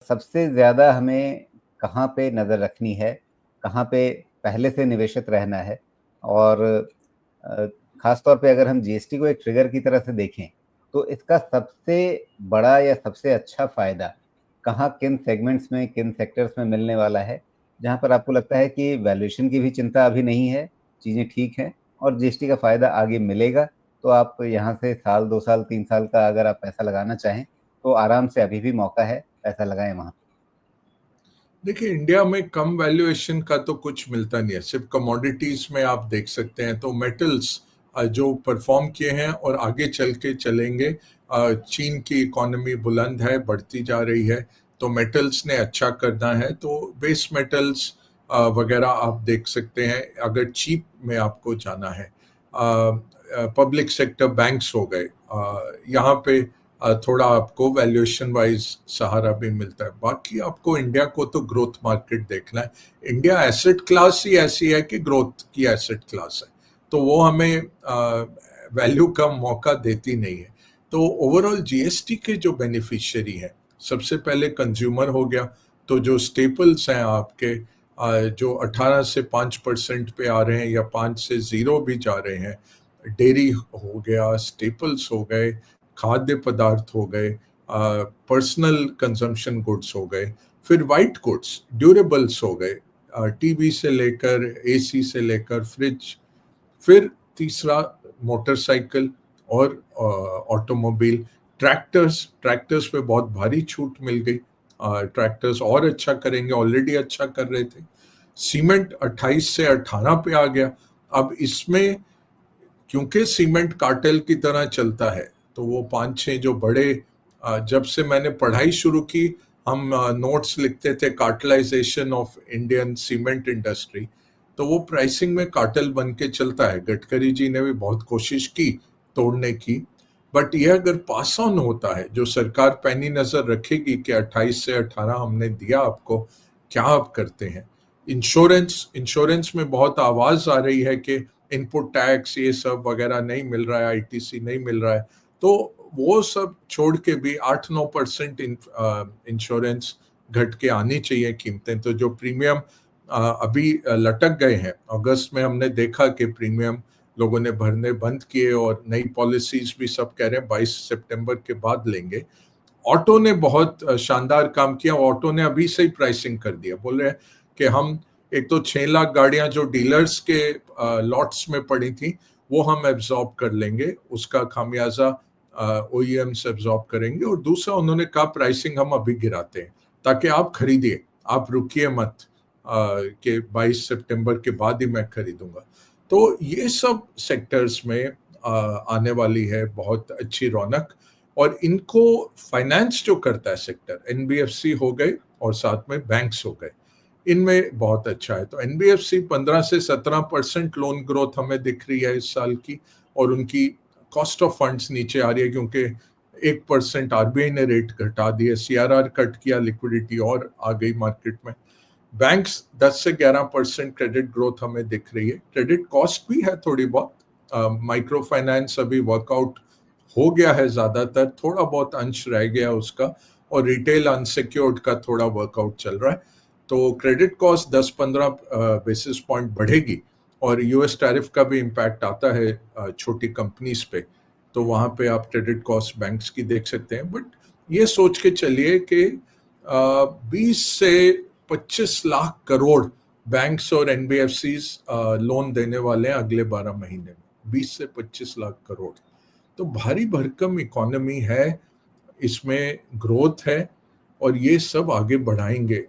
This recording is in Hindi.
सबसे ज़्यादा हमें कहाँ पे नज़र रखनी है, कहाँ पे पहले से निवेशित रहना है और अ, ख़ास तौर पे अगर हम जीएसटी को एक ट्रिगर की तरह से देखें, तो इसका सबसे बड़ा या सबसे अच्छा फ़ायदा कहाँ किन सेगमेंट्स में, किन सेक्टर्स में मिलने वाला है, जहाँ पर आपको लगता है कि वैल्यूएशन की भी चिंता अभी नहीं है, चीज़ें ठीक हैं और जीएसटी का फ़ायदा आगे मिलेगा, तो आप यहाँ से साल, 2 साल, 3 साल का अगर आप पैसा लगाना चाहें, तो आराम से अभी भी मौका है, पैसा लगाएँ वहाँ। देखिए, इंडिया में कम वैल्यूएशन का तो कुछ मिलता नहीं है। सिर्फ कमोडिटीज में आप देख सकते हैं तो मेटल्स जो परफॉर्म किए हैं और आगे चल के चलेंगे। चीन की इकोनॉमी बुलंद है, बढ़ती जा रही है, तो मेटल्स ने अच्छा करना है। तो बेस मेटल्स वगैरह आप देख सकते हैं अगर चीप में आपको जाना है। पब्लिक सेक्टर बैंक्स हो गए, यहाँ पे थोड़ा आपको वैल्यूएशन वाइज सहारा भी मिलता है। बाकी आपको इंडिया को तो ग्रोथ मार्केट देखना है। इंडिया एसेट क्लास ही ऐसी है कि ग्रोथ की एसेट क्लास है, तो वो हमें वैल्यू का मौका देती नहीं है। तो ओवरऑल जीएसटी के जो बेनिफिशियरी हैं, सबसे पहले कंज्यूमर हो गया। तो जो स्टेपल्स हैं आपके, जो 18 से 5% पे आ रहे हैं या 5 से 0 भी जा रहे हैं, डेयरी हो गया, स्टेपल्स हो गए, खाद्य पदार्थ हो गए, पर्सनल कंजम्पशन गुड्स हो गए, फिर वाइट गुड्स, ड्यूरेबल्स हो गए, टीवी से लेकर एसी से लेकर फ्रिज, फिर तीसरा मोटरसाइकिल और ऑटोमोबाइल, ट्रैक्टर्स ट्रैक्टर्स पे बहुत भारी छूट मिल गई। ट्रैक्टर्स और अच्छा करेंगे, ऑलरेडी अच्छा कर रहे थे। सीमेंट 28 से 18 पे आ गया। अब इसमें क्योंकि सीमेंट कार्टेल की तरह चलता है, तो वो 5-6 जो बड़े, जब से मैंने पढ़ाई शुरू की, हम नोट्स लिखते थे cartelisation of Indian cement industry. तो वो प्राइसिंग में कार्टेल बन के चलता है। गडकरी जी ने भी बहुत कोशिश की तोड़ने की, बट ये अगर पास ऑन होता है, जो सरकार पैनी नजर रखेगी कि 28 से 18 हमने दिया आपको, क्या आप करते हैं। इंश्योरेंस इंश्योरेंस में बहुत आवाज आ रही है कि इनपुट टैक्स ये सब वगैरह नहीं मिल रहा है, आईटीसी नहीं मिल रहा है, तो वो सब छोड़ के भी 8-9% इंश्योरेंस घट के आनी चाहिए कीमतें। तो जो प्रीमियम अभी लटक गए हैं, अगस्त में हमने देखा कि प्रीमियम लोगों ने भरने बंद किए और नई पॉलिसीज भी सब कह रहे हैं 22 सितंबर के बाद लेंगे। ऑटो ने बहुत शानदार काम किया। ऑटो ने अभी से ही प्राइसिंग कर दिया, बोल रहे हैं कि हम एक तो 6 लाख गाड़ियां जो डीलर्स के लॉट्स में पड़ी थी, वो हम एब्जॉर्ब कर लेंगे, उसका खामियाजा ओईएम्स एब्जॉर्ब करेंगे। और दूसरा उन्होंने कहा प्राइसिंग हम अभी गिराते हैं ताकि आप खरीदिए, आप रुकिए मत कि 22 सितंबर के बाद ही मैं खरीदूंगा। तो ये सब सेक्टर्स में आने वाली है बहुत अच्छी रौनक। और इनको फाइनेंस जो करता है सेक्टर, एनबीएफसी हो गए और साथ में बैंक्स हो गए, इनमें बहुत अच्छा है। तो एनबीएफसी 15 से 17% लोन ग्रोथ हमें दिख रही है इस साल की, और उनकी कॉस्ट ऑफ फंड्स नीचे आ रही है क्योंकि 1% आरबीआई ने रेट घटा दिया, सीआरआर कट किया, लिक्विडिटी और आ गई मार्केट में। बैंक्स 10 से 11% क्रेडिट ग्रोथ हमें दिख रही है। क्रेडिट कॉस्ट भी है थोड़ी बहुत। माइक्रो फाइनेंस अभी वर्कआउट हो गया है ज्यादातर, थोड़ा बहुत अंश रह गया उसका, और रिटेल अनसिक्योर्ड का थोड़ा वर्कआउट चल रहा है। तो क्रेडिट कॉस्ट 10-15 बेसिस पॉइंट बढ़ेगी। और यूएस टैरिफ का भी इम्पैक्ट आता है छोटी कंपनीज पे, तो वहां पे आप क्रेडिट कॉस्ट बैंक्स की देख सकते हैं। बट ये सोच के चलिए कि 20 से 25 लाख करोड़ बैंक्स और एनबीएफसीज लोन देने वाले हैं अगले 12 महीने में। 20 से 25 लाख करोड़, तो भारी भरकम इकोनॉमी है, इसमें ग्रोथ है, और ये सब आगे बढ़ाएंगे